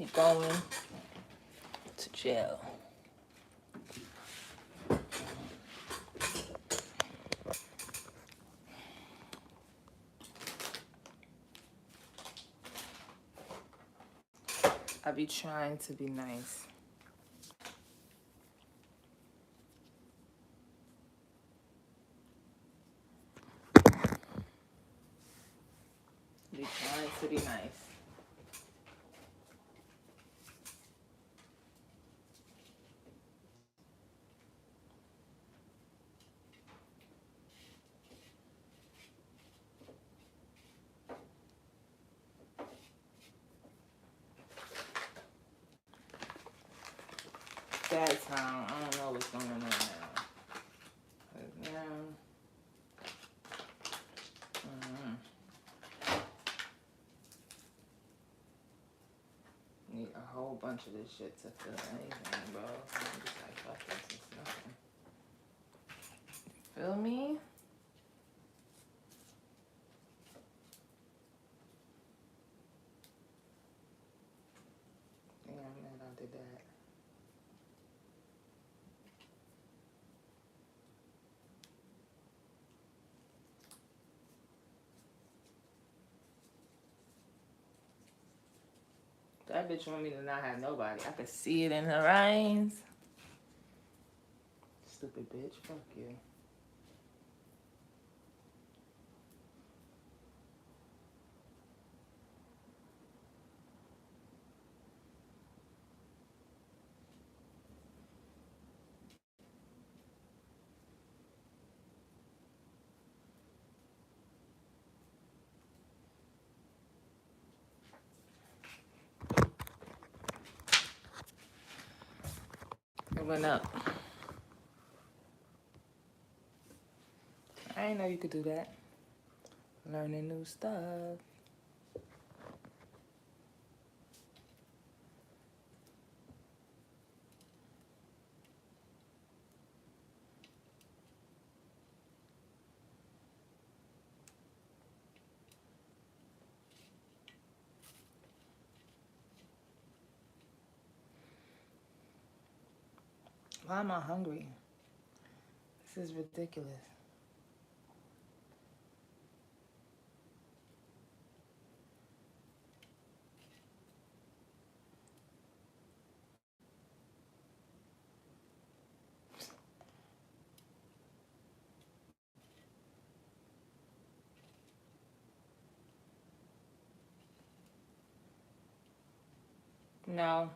He going to jail. I be trying to be nice. Be trying to be nice. Bad time. I don't know what's going on now. Now, need a whole bunch of this shit to feel anything, bro. I'm just like, fuck this, it's nothing. Feel me? Damn, man, I did that. That bitch want me to not have nobody. I could see it in her eyes. Stupid bitch. Fuck you. It went up. I didn't know you could do that. Learning new stuff. Why am I hungry? This is ridiculous. No.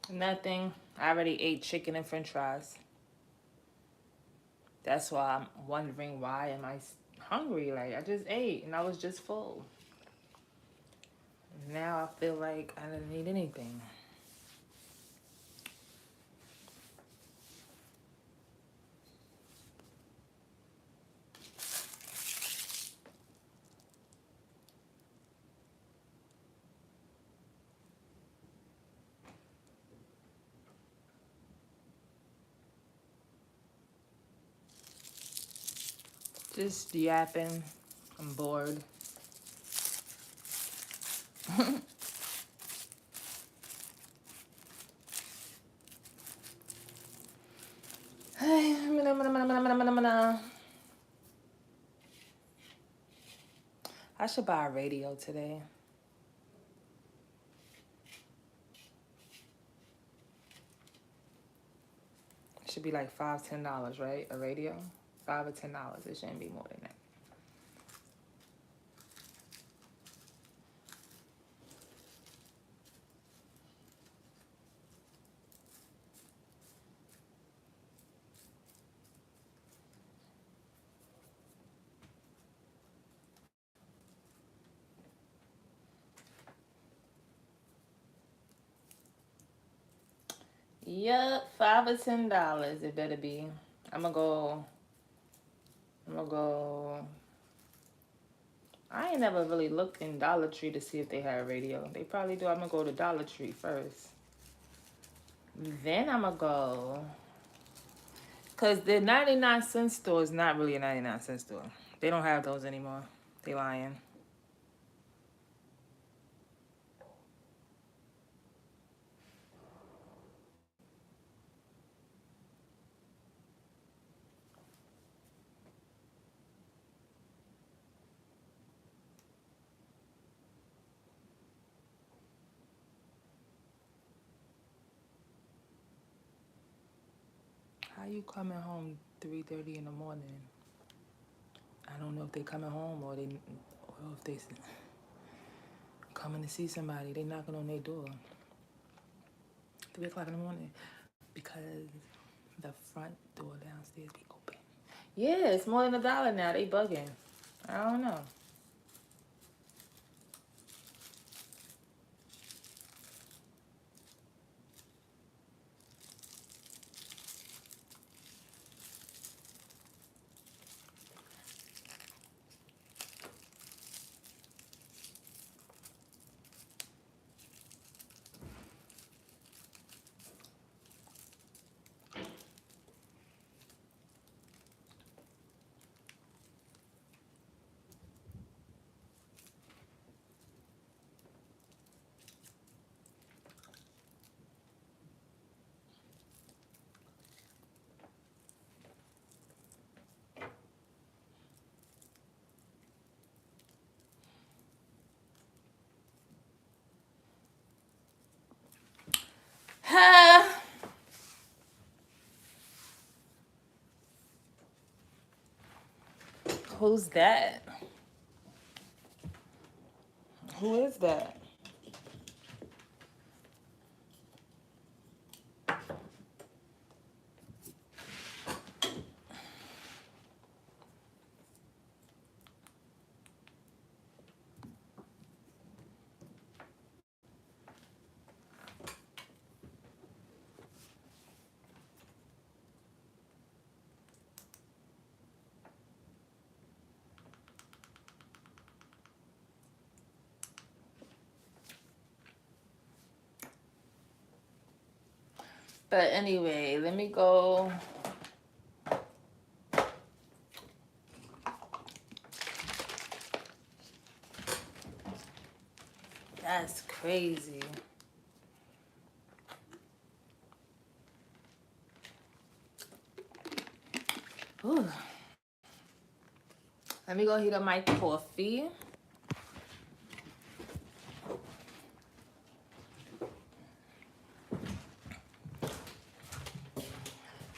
Nothing. I already ate chicken and french fries. That's why I'm wondering why am I hungry? Like, I just ate and I was just full. Now I feel like I didn't eat anything. Just yapping. I'm bored. I should buy a radio today. It should be like $5, $10, right? A radio? $5 or $10. It shouldn't be more than that. Yep, $5 or $10. It better be. I'm gonna go. I'm gonna go. I ain't never really looked in Dollar Tree to see if they have radio. They probably do. I'm gonna go to Dollar Tree first. Then I'm gonna go. Cause the 99-cent store is not really a 99-cent store. They don't have those anymore. They lying. How you coming home 3:30 in the morning? I don't know if they coming home or if they coming to see somebody. They knocking on their door 3 o'clock in the morning because the front door downstairs be open. Yeah, it's more than $1 now. They bugging. I don't know. Who's that? Who is that? But anyway, let me go. That's crazy. Ooh. Let me go heat up my coffee.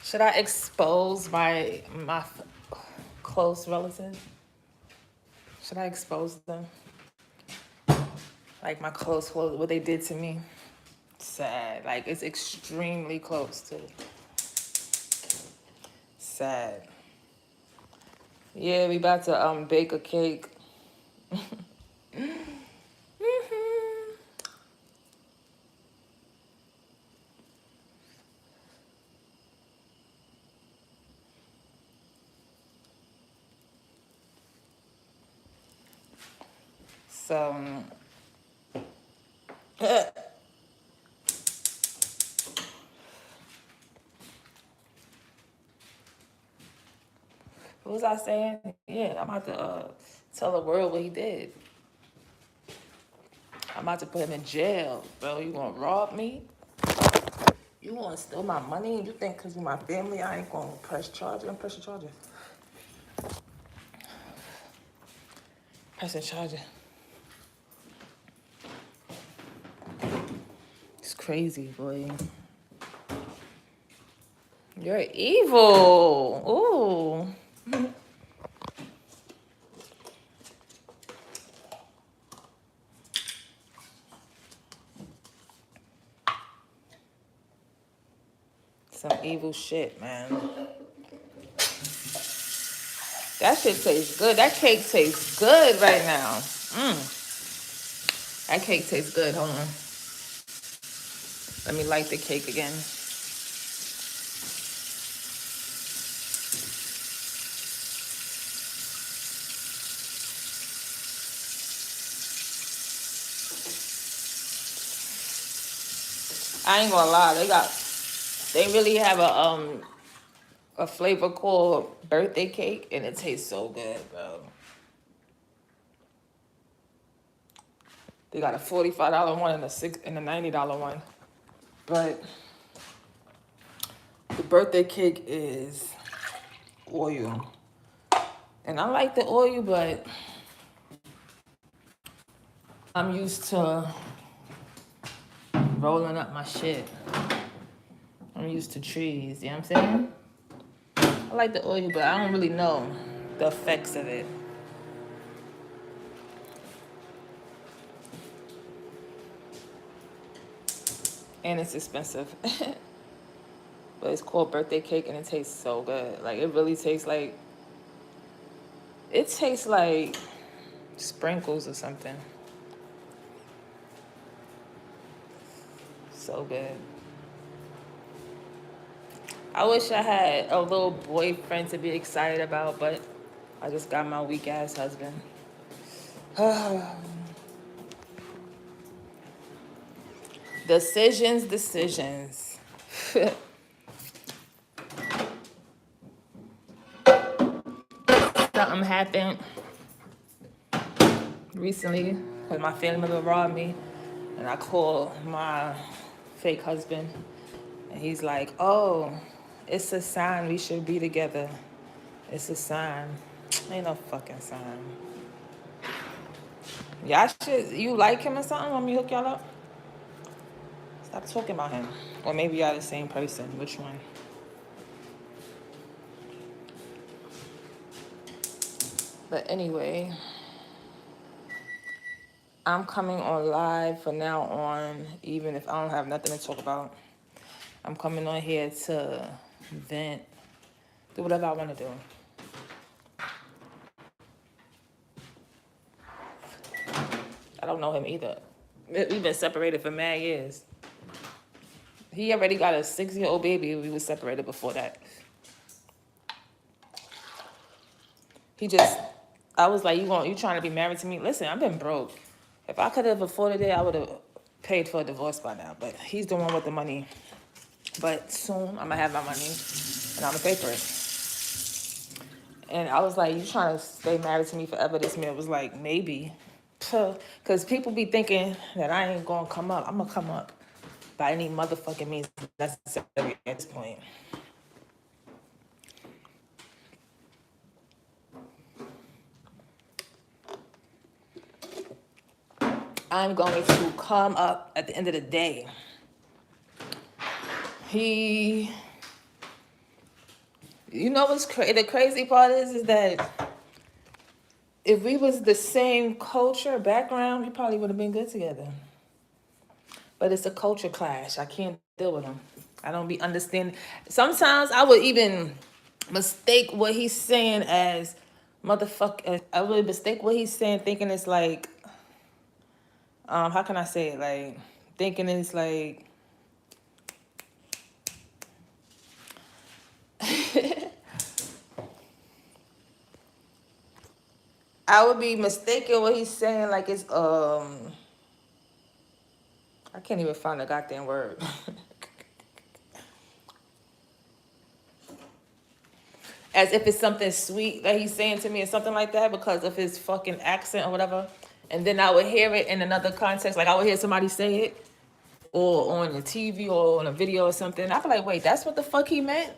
Should I expose my close relatives? Should I expose them? Like my close, what they did to me? Sad. Like it's extremely close to sad. Yeah, we about to bake a cake. So what was I saying? Yeah, I'm about to tell the world what he did. I'm about to put him in jail, bro. You gonna rob me? You gonna steal my money? You think because you're my family, I ain't gonna press charges? I'm pressing charges. Pressing charges. It's crazy, boy. You're evil. Ooh. Some evil shit, man. That shit tastes good. That cake tastes good right now. That cake tastes good. Hold on. Let me light the cake again. I ain't gonna lie, they really have a flavor called birthday cake, and it tastes so good, bro. They got a $45 one and a $90 one, but the birthday cake is oil, and I like the oil, but I'm used to rolling up my shit. I'm used to trees, you know what I'm saying? I like the oil, but I don't really know the effects of it. And it's expensive. But it's called birthday cake, and it tastes so good. Like, it really tastes like, it tastes like sprinkles or something. So good. I wish I had a little boyfriend to be excited about, but I just got my weak ass husband. Decisions. Something happened recently because my family member robbed me, and I called my fake husband, and he's like, "Oh, it's a sign we should be together. It's a sign." Ain't no fucking sign. Y'all should, you like him or something? Want me to hook y'all up? Stop talking about him. Or maybe y'all the same person. Which one? But anyway, I'm coming on live from now on, even if I don't have nothing to talk about. I'm coming on here to vent, do whatever I want to do. I don't know him either. We've been separated for mad years. He already got a 6-year-old baby. We were separated before that. I was like, you trying to be married to me? Listen, I've been broke. If I could have afforded it, I would have paid for a divorce by now. But he's the one with the money. But soon, I'm going to have my money, and I'm going to pay for it. And I was like, you trying to stay married to me forever? This man was like, maybe. Because people be thinking that I ain't going to come up. I'm going to come up by any motherfucking means necessary at this point. I'm going to come up at the end of the day. You know what's the crazy part is that if we was the same culture, background, we probably would have been good together. But it's a culture clash. I can't deal with him. I don't be understanding. Sometimes I would even mistake what he's saying as motherfucker. I would mistake what he's saying thinking it's like, how can I say it? Like, thinking it's like, I would be mistaken what he's saying like it's, I can't even find a goddamn word. As if it's something sweet that he's saying to me or something like that because of his fucking accent or whatever. And then I would hear it in another context. Like I would hear somebody say it or on the TV or on a video or something. I'd be like, wait, that's what the fuck he meant?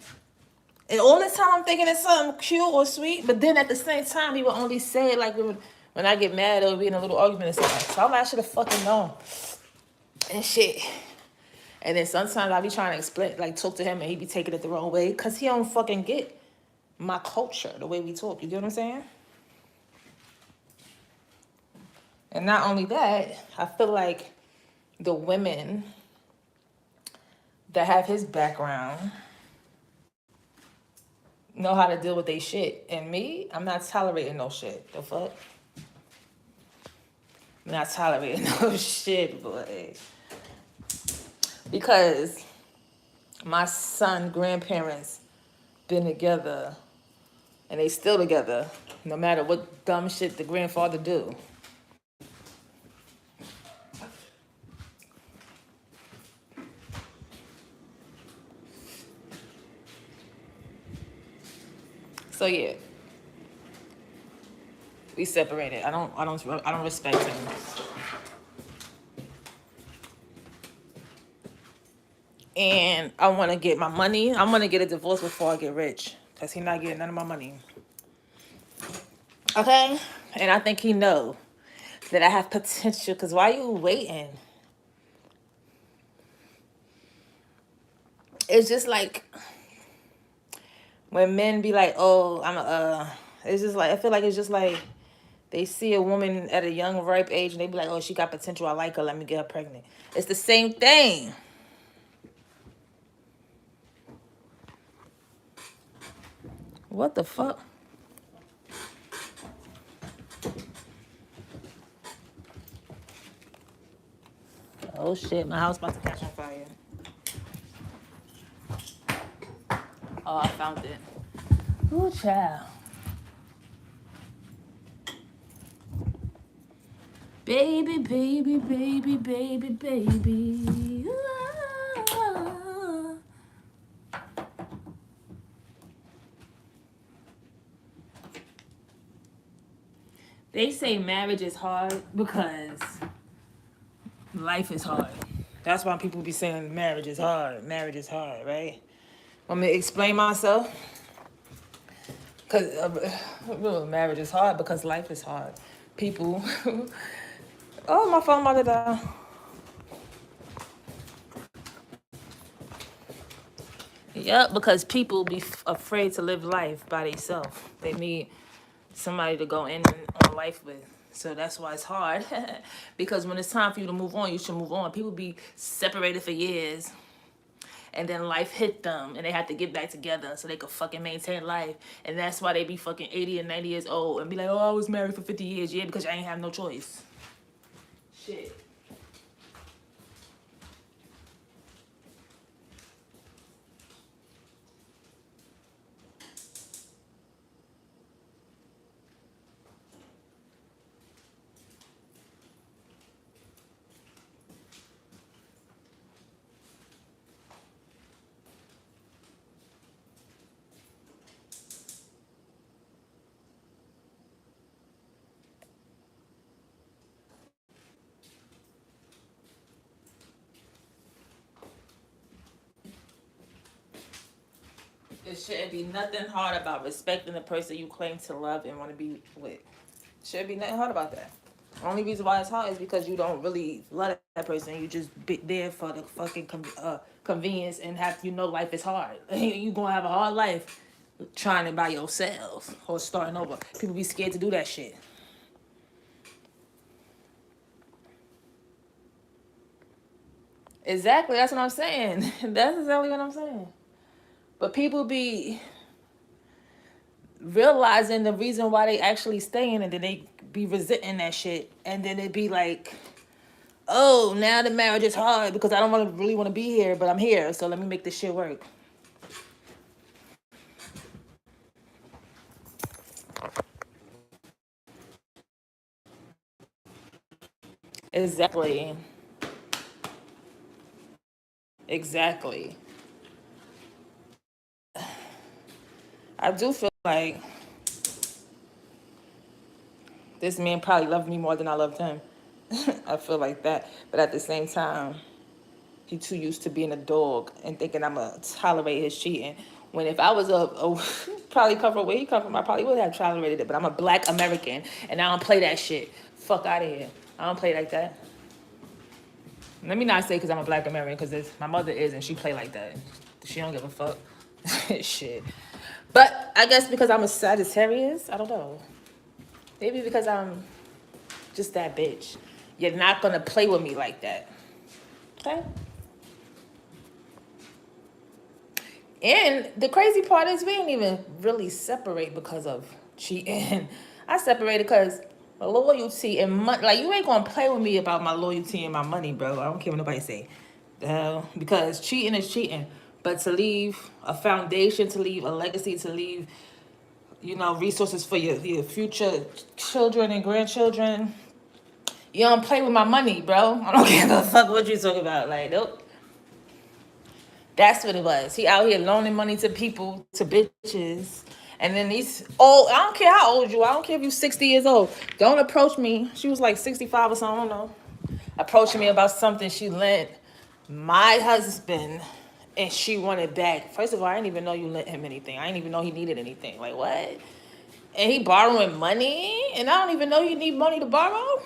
And all this time I'm thinking it's something cute or sweet. But then at the same time, he would only say it like when I get mad or be in a little argument or something. So I'm like, I should have fucking known. And shit. And then sometimes I be trying to explain, like talk to him and he be taking it the wrong way. Because he don't fucking get my culture, the way we talk. You get what I'm saying? And not only that, I feel like the women that have his background know how to deal with their shit. And me, I'm not tolerating no shit. The fuck? I'm not tolerating no shit, boy. Because my son grandparents been together and they still together no matter what dumb shit the grandfather do. So yeah, we separated. I don't respect him. And I want to get my money. I'm gonna get a divorce before I get rich, cause he not getting none of my money. Okay, and I think he know that I have potential. Cause why you waiting? It's just like when men be like, "Oh, I'm a." It's just like I feel like it's just like they see a woman at a young, ripe age, and they be like, "Oh, she got potential. I like her. Let me get her pregnant." It's the same thing. What the fuck? Oh shit! My house about to catch on fire. Oh, I found it. Ooh, child. Baby, baby, baby, baby, baby. Ah. They say marriage is hard because life is hard. That's why people be saying marriage is hard. Marriage is hard, right? Want me to explain myself? Because marriage is hard because life is hard. People. Oh, my phone about to die. Yep, because people be afraid to live life by themselves. They need somebody to go in on life with. So that's why it's hard. Because when it's time for you to move on, you should move on. People be separated for years, and then life hit them, and they have to get back together so they could fucking maintain life. And that's why they be fucking 80 and 90 years old and be like, "Oh, I was married for 50 years." Yeah, because I ain't have no choice. Shit. It shouldn't be nothing hard about respecting the person you claim to love and want to be with. Shouldn't be nothing hard about that. Only reason why it's hard is because you don't really love that person. You just be there for the fucking convenience and life is hard. You gonna have a hard life trying it by yourself or starting over. People be scared to do that shit. Exactly, that's what I'm saying. That's exactly what I'm saying. But people be realizing the reason why they actually staying, and then they be resenting that shit, and then it be like, oh, now the marriage is hard because I don't really want to be here, but I'm here, so let me make this shit work. Exactly. Exactly. I do feel like this man probably loved me more than I loved him. I feel like that. But at the same time, he too used to being a dog and thinking I'm going to tolerate his cheating. When if I was probably come from where he come from, I probably would have tolerated it. But I'm a black American and I don't play that shit. Fuck out of here. I don't play like that. Let me not say because I'm a black American, because my mother is and she play like that. She don't give a fuck. Shit. But I guess because I'm a Sagittarius, I don't know. Maybe because I'm just that bitch. You're not gonna play with me like that. Okay? And the crazy part is we ain't even really separate because of cheating. I separated because loyalty and money. Like, you ain't gonna play with me about my loyalty and my money, bro. I don't care what nobody say. The hell? Because cheating is cheating. But to leave a foundation, to leave a legacy, to leave, resources for your future children and grandchildren, you don't play with my money, bro. I don't give a fuck what you talking about. Like, nope. That's what it was. He out here loaning money to people, to bitches, And then these old, I don't care how old you are. I don't care if you're 60 years old. Don't approach me. She was like 65 or something, I don't know. Approaching me about something she lent my husband and she wanted back. First of all, I didn't even know you lent him anything. I didn't even know he needed anything. Like, what? And he borrowing money? And I don't even know you need money to borrow?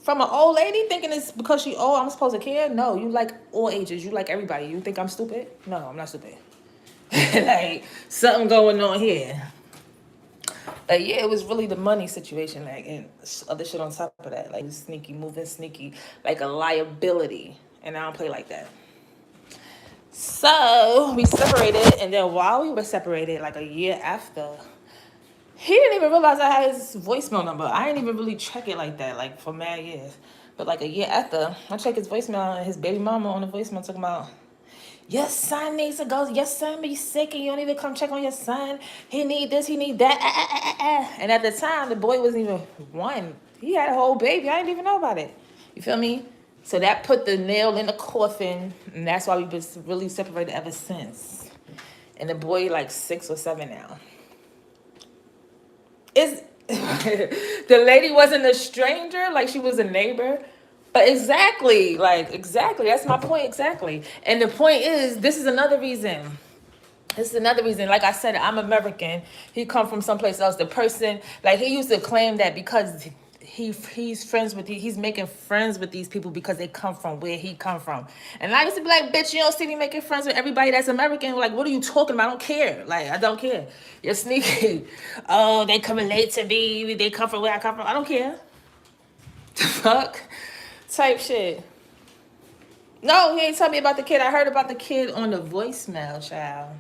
From an old lady thinking it's because she old, I'm supposed to care? No, you like all ages. You like everybody. You think I'm stupid? No, I'm not stupid. Like, something going on here. Like, yeah, it was really the money situation, like, and other shit on top of that, like sneaky, moving sneaky, like a liability, and I don't play like that. So we separated, and then while we were separated, like a year after, he didn't even realize I had his voicemail number. I didn't even really check it like that, like for mad years. But like a year after, I checked his voicemail, and his baby mama on the voicemail talking about, your son needs to go. Your son be sick and you don't even come check on your son. He need this, he need that. And at the time, the boy wasn't even one. He had a whole baby. I didn't even know about it. You feel me? So that put the nail in the coffin. And that's why we've been really separated ever since. And the boy like 6 or 7 now. Is the lady wasn't a stranger, like she was a neighbor. But exactly, that's my point, exactly. And the point is, this is another reason. Like I said, I'm American. He come from someplace else. The person, like he used to claim that because he's friends with he's making friends with these people because they come from where he come from. And I used to be like, bitch, you don't see me making friends with everybody that's American. Like, what are you talking about? I don't care. Like, I don't care. You're sneaky. Oh, they come relate to me. They come from where I come from. I don't care. Fuck. Type shit. No, he ain't tell me about the kid. I heard about the kid on the voicemail, child.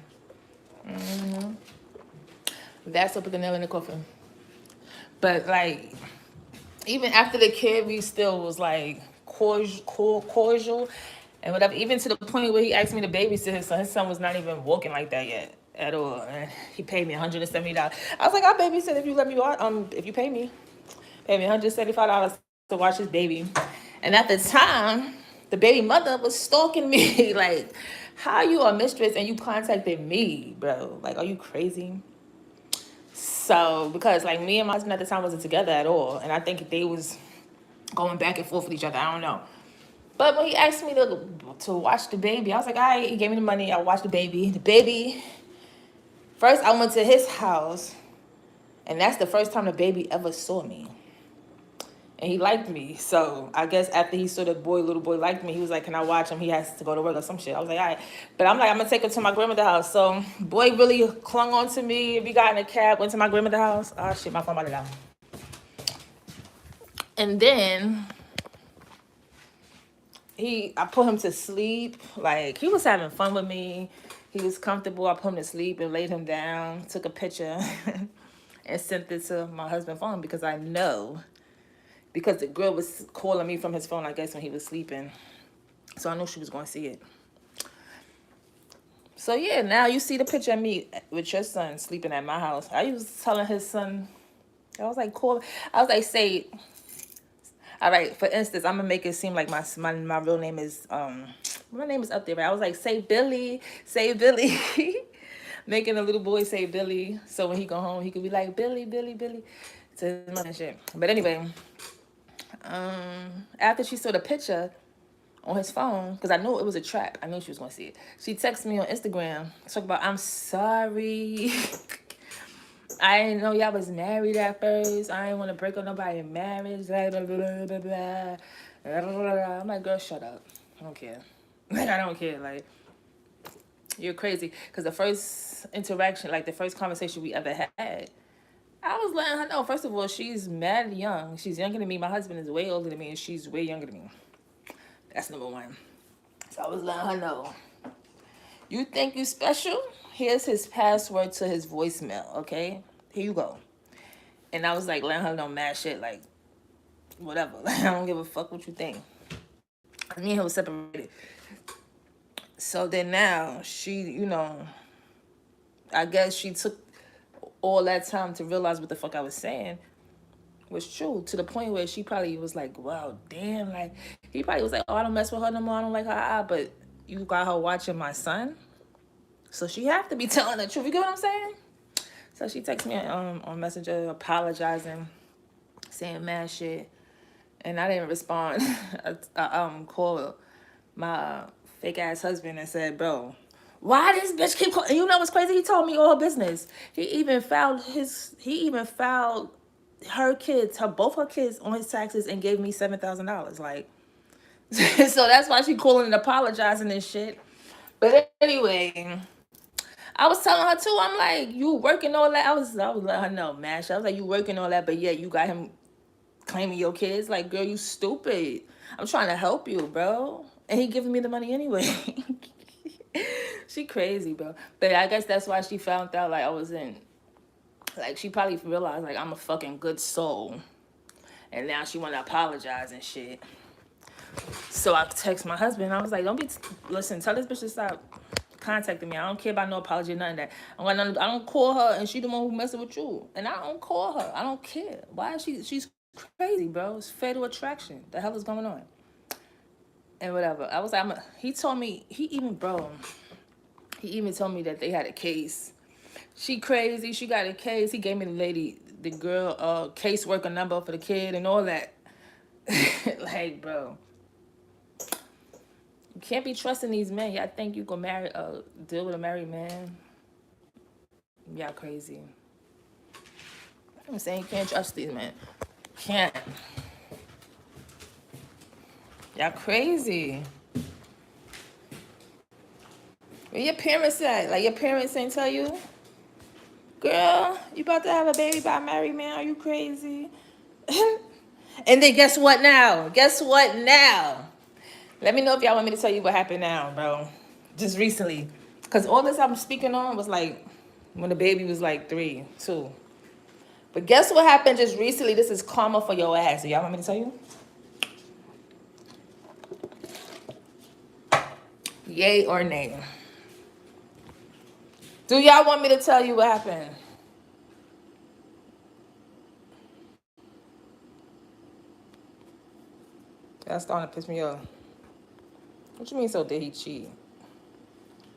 Mm-hmm. That's what put the nail in the coffin. But like, even after the kid, we still was like cordial and whatever. Even to the point where he asked me to babysit his son. His son was not even walking like that yet at all. And he paid me $170. I was like, I'll babysit if you let me watch. If you pay me me $175 to watch his baby. And at the time, the baby mother was stalking me. Like, how you a mistress and you contacted me, bro? Like, are you crazy? So, because like me and my husband at the time wasn't together at all. And I think they was going back and forth with each other. I don't know. But when he asked me to watch the baby, I was like, all right, he gave me the money. I watched the baby. The baby, first I went to his house. And that's the first time the baby ever saw me. And he liked me. So I guess after he saw the little boy liked me, he was like, can I watch him? He has to go to work or some shit. I was like, all right. But I'm like, I'm going to take him to my grandmother's house. So boy really clung on to me. We got in a cab, went to my grandmother's house. Oh, shit, my phone about to die. And then I put him to sleep. Like, he was having fun with me. He was comfortable. I put him to sleep and laid him down, took a picture, and sent it to my husband's phone because I know. Because the girl was calling me from his phone, I guess, when he was sleeping. So I knew she was going to see it. So, yeah, now you see the picture of me with your son sleeping at my house. I was telling his son, I was like, call. I was like, say, all right, for instance, I'm going to make it seem like my real name is, my name is up there, right? I was like, say Billy. Making a little boy say Billy. So when he go home, he could be like, Billy. To his mother and shit. But anyway. After she saw the picture on his phone, because I knew it was a trap. I knew she was going to see it. She texted me on Instagram, talk about, I'm sorry. I didn't know y'all was married at first. I didn't want to break up nobody's marriage. Blah, blah, blah, blah, blah. I'm like, girl, shut up. I don't care. Like, I don't care. Like, you're crazy. Because the first interaction, like the first conversation we ever had, I was letting her know, first of all, she's mad young. She's younger than me. My husband is way older than me, and she's way younger than me. That's number one. So I was letting her know. You think you special? Here's his password to his voicemail, okay? Here you go. And I was like letting her know mad shit, like, whatever. Like, I don't give a fuck what you think. Me and him was separated. So then now, she, I guess she took all that time to realize what the fuck I was saying was true, to the point where she probably was like, wow, damn, like, he probably was like, oh, I don't mess with her no more, I don't like her, but you got her watching my son, so she have to be telling the truth. You get what I'm saying? So she texted me on Messenger apologizing, saying mad shit. And I didn't respond. I called my fake ass husband and said, bro, why this bitch keep calling? You know what's crazy? He told me all her business. He even filed her kids, both her kids on his taxes and gave me $7,000. Like, so that's why she calling and apologizing and shit. But anyway, I was telling her too, I'm like, you working all that. I was letting her know, man. I was like, you working all that, but yeah, you got him claiming your kids. Like, girl, you stupid. I'm trying to help you, bro. And he giving me the money anyway. She crazy, bro. But I guess that's why she found out, like, I wasn't, like, she probably realized, like, I'm a fucking good soul. And now she want to apologize and shit. So I text my husband. I was like, listen, tell this bitch to stop contacting me. I don't care about no apology, none of that. I don't call her, and she the one who messing with you. And I don't call her. I don't care. Why is she's crazy, bro. It's fatal attraction. The hell is going on? And whatever. I was like, he told me, he even told me that they had a case. She crazy. She got a case. He gave me the girl, caseworker number for the kid and all that. Like, bro. You can't be trusting these men. Y'all think you can deal with a married man? Y'all crazy. I'm saying you can't trust these men. Can't. Y'all crazy. Where your parents at? Like, your parents ain't tell you? Girl, you about to have a baby by a married man? Are you crazy? And then guess what now? Let me know if y'all want me to tell you what happened now, bro. Just recently. Because all this I'm speaking on was like when the baby was like 3, 2. But guess what happened just recently? This is karma for your ass. So y'all want me to tell you? Yay or nay? Do y'all want me to tell you what happened? That's starting to piss me off. What you mean, so did he cheat?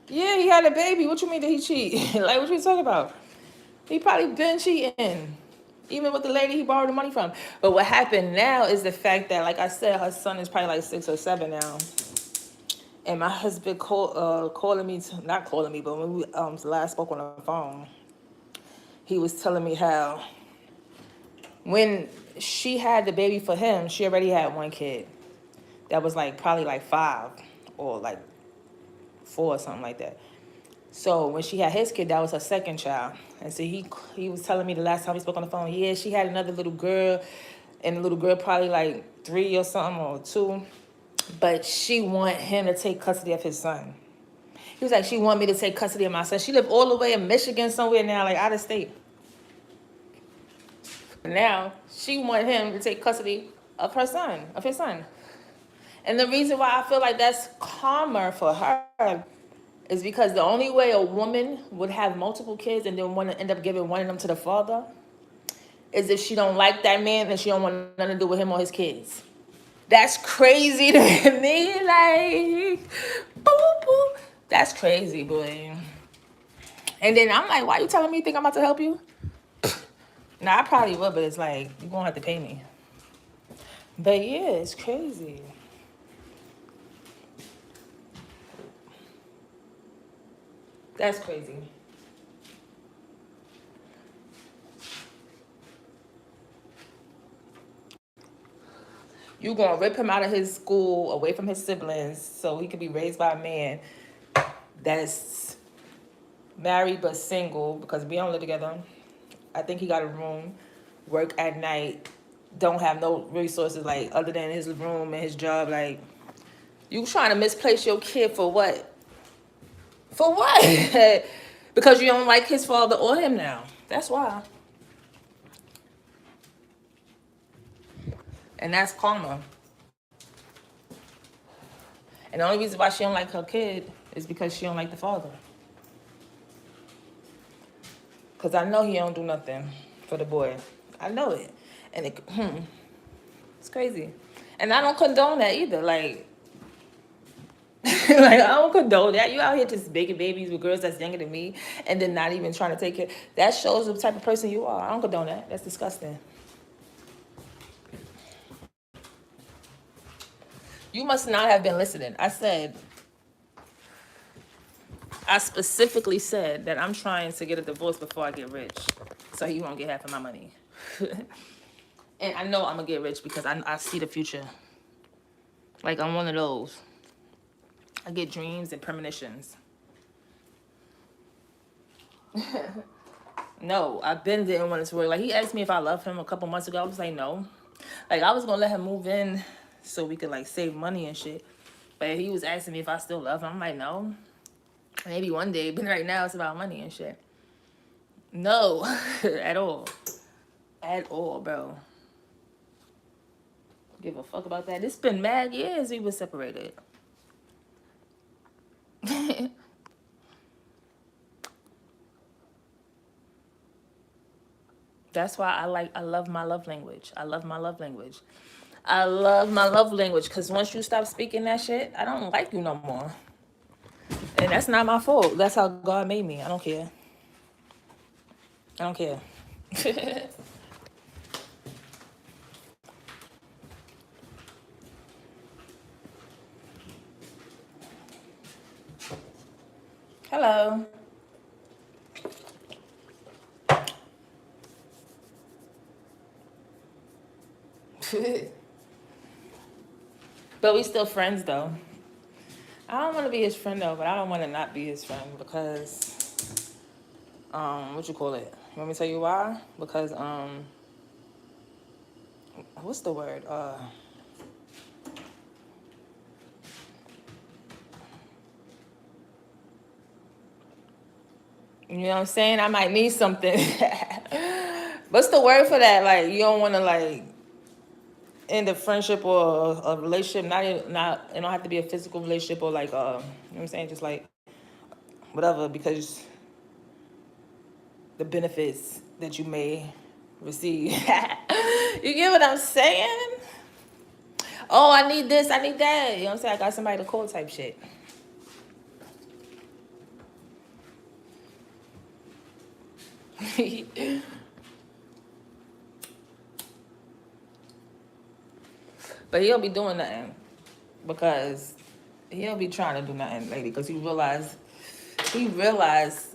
Yeah, he had a baby. What you mean, did he cheat? Like, what you talking about? He probably been cheating. Even with the lady he borrowed the money from. But what happened now is the fact that, like I said, her son is probably like 6 or 7 now. And my husband calling me, not calling me, but when we last spoke on the phone, he was telling me how when she had the baby for him, she already had one kid that was like probably like 5 or like 4 or something like that. So when she had his kid, that was her second child. And so he was telling me the last time we spoke on the phone, yeah, she had another little girl, and the little girl probably like 3 or something or 2. But she want him to take custody of his son. He was like, she want me to take custody of my son. She lived all the way in Michigan somewhere now, like out of state. Now she want him to take custody of his son. And the reason why I feel like that's calmer for her is because the only way a woman would have multiple kids and then want to end up giving one of them to the father is if she don't like that man and she don't want nothing to do with him or his kids. That's crazy to me. Like, boop, boop. That's crazy, boy. And then I'm like, why you telling me you think I'm about to help you? Nah, I probably would, but it's like, you're going to have to pay me. But yeah, it's crazy. That's crazy. You gonna rip him out of his school, away from his siblings, so he could be raised by a man that's married but single, because we don't live together. I think he got a room, work at night, don't have no resources, like, other than his room and his job. Like, you trying to misplace your kid for what? For what? Because you don't like his father or him now. That's why. And that's karma. And the only reason why she don't like her kid is because she don't like the father. Because I know he don't do nothing for the boy. I know it. And it's crazy. And I don't condone that either. Like, Like, I don't condone that. You out here just making babies with girls that's younger than me and then not even trying to take care. That shows the type of person you are. I don't condone that. That's disgusting. You must not have been listening. I specifically said that I'm trying to get a divorce before I get rich. So he won't get half of my money. And I know I'm going to get rich because I see the future. Like, I'm one of those. I get dreams and premonitions. No, I've been didn't want it to work. Like, he asked me if I love him a couple months ago. I was like, no. Like, I was going to let him move in so we could, like, save money and shit. But he was asking me if I still love him. I'm like, no. Maybe one day, but right now it's about money and shit. No, at all. At all, bro. Give a fuck about that. It's been mad years we were separated. That's why I love my love language. I love my love language. I love my love language because once you stop speaking that shit, I don't like you no more. And that's not my fault. That's how God made me. I don't care. I don't care. Hello. But we still friends though. I don't want to be his friend though, but I don't want to not be his friend because what you call it? You want me to tell you why? Because what's the word? You know what I'm saying? I might need something. What's the word for that? Like, you don't want to like end a friendship or a relationship. Not it don't have to be a physical relationship or like you know what I'm saying? Just like whatever, because the benefits that you may receive. You get what I'm saying? Oh, I need this, I need that. You know what I'm saying? I got somebody to call type shit. But he'll be doing nothing because he'll be trying to do nothing lately because he realized,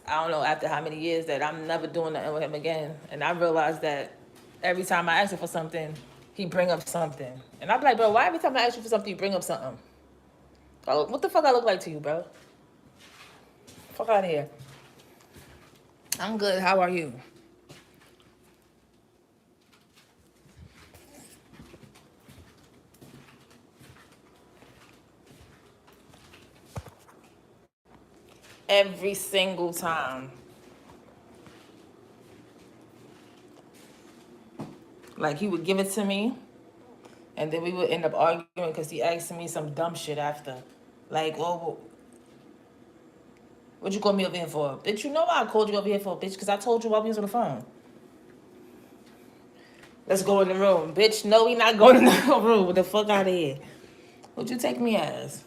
I don't know after how many years, that I'm never doing nothing with him again. And I realized that every time I ask him for something, he bring up something. And I'm like, bro, why every time I ask you for something, you bring up something? What the fuck I look like to you, bro? Fuck out of here. I'm good. How are you? Every single time. Like, he would give it to me, and then we would end up arguing because he asked me some dumb shit after. Like, oh, what you call me over here for? Bitch, you know why I called you over here for, bitch? Because I told you while we was on the phone. Let's go in the room. Bitch, no, we not going in the room. What the fuck out of here? What'd you take me as?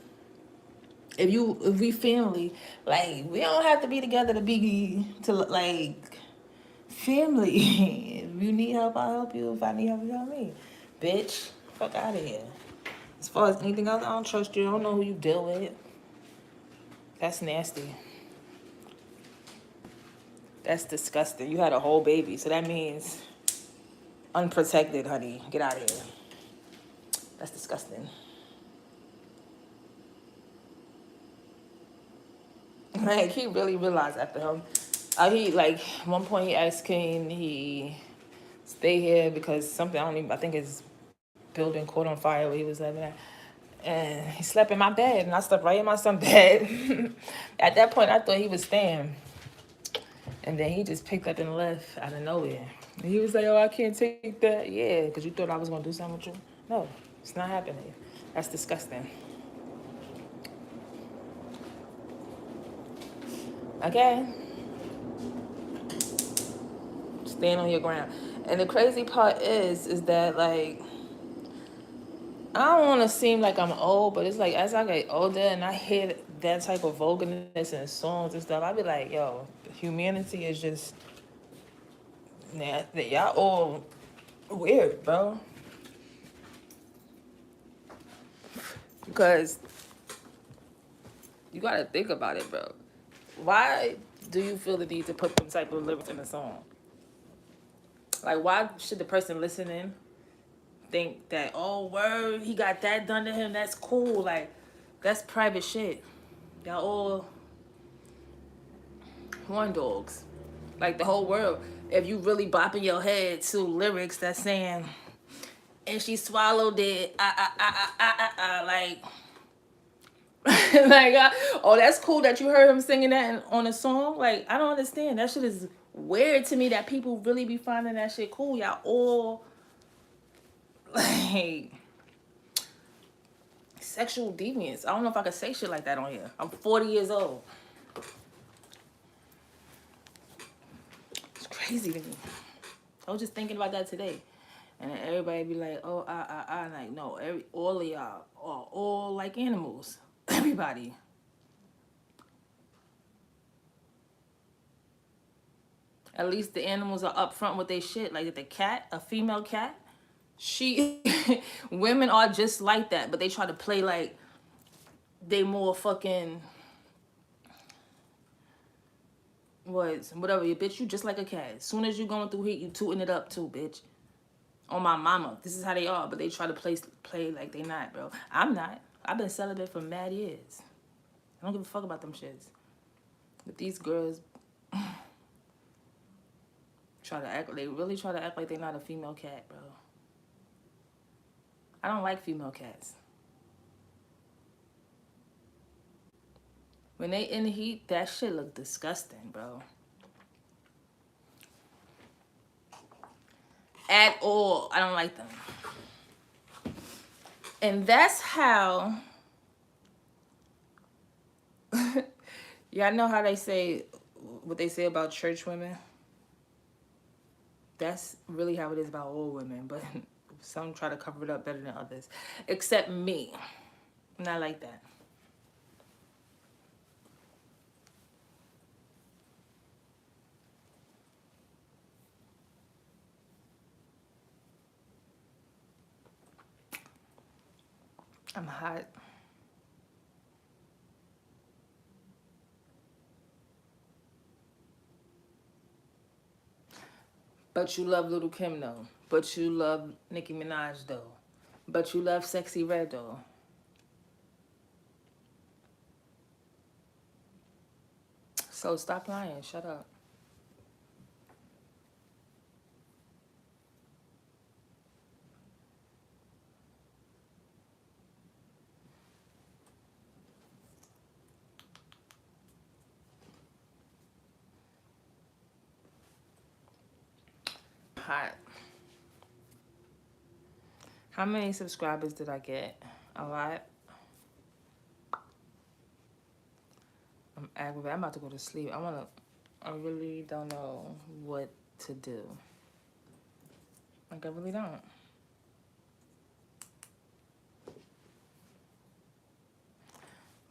If we family, like, we don't have to be together to like, family. If you need help, I'll help you. If I need help, you help me. Bitch, fuck out of here. As far as anything else, I don't trust you. I don't know who you deal with. That's nasty. That's disgusting. You had a whole baby, so that means unprotected, honey. Get out of here. That's disgusting. Like, he really realized after him. He, like, one point he asked, can he stay here because something, I think his building caught on fire where he was living at. And he slept in my bed, and I slept right in my son's bed. At that point, I thought he was staying. And then he just picked up and left out of nowhere. And he was like, oh, I can't take that. Yeah, because you thought I was going to do something with you? No, it's not happening. That's disgusting. Okay? Stand on your ground. And the crazy part is that, like, I don't want to seem like I'm old, but it's like as I get older and I hear that type of vulgarness in songs and stuff, I be like, yo, humanity is just, nah, y'all all weird, bro. Because you gotta think about it, bro. Why do you feel the need to put them type of lyrics in a song? Like, why should the person listening think that, oh, word, he got that done to him, that's cool? Like, that's private shit. Y'all all horn dogs. Like, the whole world. If you really bopping your head to lyrics that's saying, and she swallowed it, like, like, oh, that's cool that you heard him singing that on a song. Like, I don't understand. That shit is weird to me that people really be finding that shit cool. Y'all all like sexual deviants. I don't know if I could say shit like that on here. I'm 40 years old. It's crazy to me. I was just thinking about that today. And then everybody be like, oh, like, no, all of y'all are all like animals. Everybody. At least the animals are upfront with their shit. Like the cat, a female cat, she, women are just like that, but they try to play like they more fucking, whatever, you bitch, you just like a cat. As soon as you going through heat, you tooting it up too, bitch. On my mama, this is how they are, but they try to play like they not, bro. I'm not. I've been celibate for mad years. I don't give a fuck about them shits. But these girls they really try to act like they're not a female cat, bro. I don't like female cats. When they in the heat, that shit look disgusting, bro. At all. I don't like them. And that's how y'all know how they say what they say about church women? That's really how it is about all women, but some try to cover it up better than others. Except me. I'm not like that. I'm hot. But you love Little Kim though. But you love Nicki Minaj though. But you love Sexy Red though. So stop lying. Shut up. Hot. How many subscribers did I get? A lot. I'm aggravated. I'm about to go to sleep. I really don't know what to do. Like, I really don't.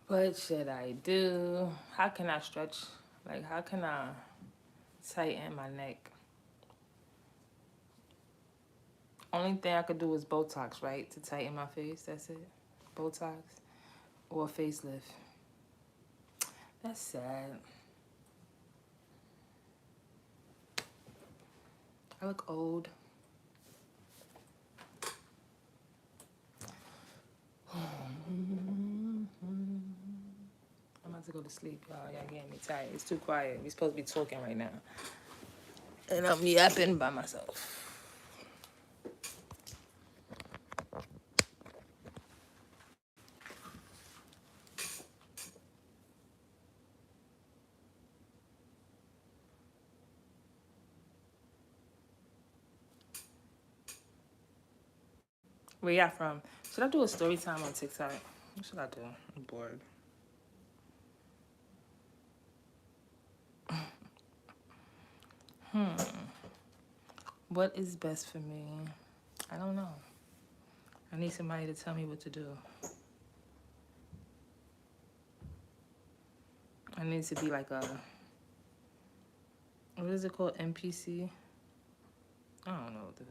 What should I do? How can I stretch? Like, how can I tighten my neck? Only thing I could do is Botox, right? To tighten my face. That's it. Botox or facelift. That's sad. I look old. I'm about to go to sleep, y'all. Y'all getting me tired. It's too quiet. We supposed to be talking right now. And I'm yapping by myself. Where y'all from? Should I do a story time on TikTok? What should I do? I'm bored. What is best for me? I don't know. I I need somebody to tell me what to do. I need to be like a, what is it called? NPC? I don't know what the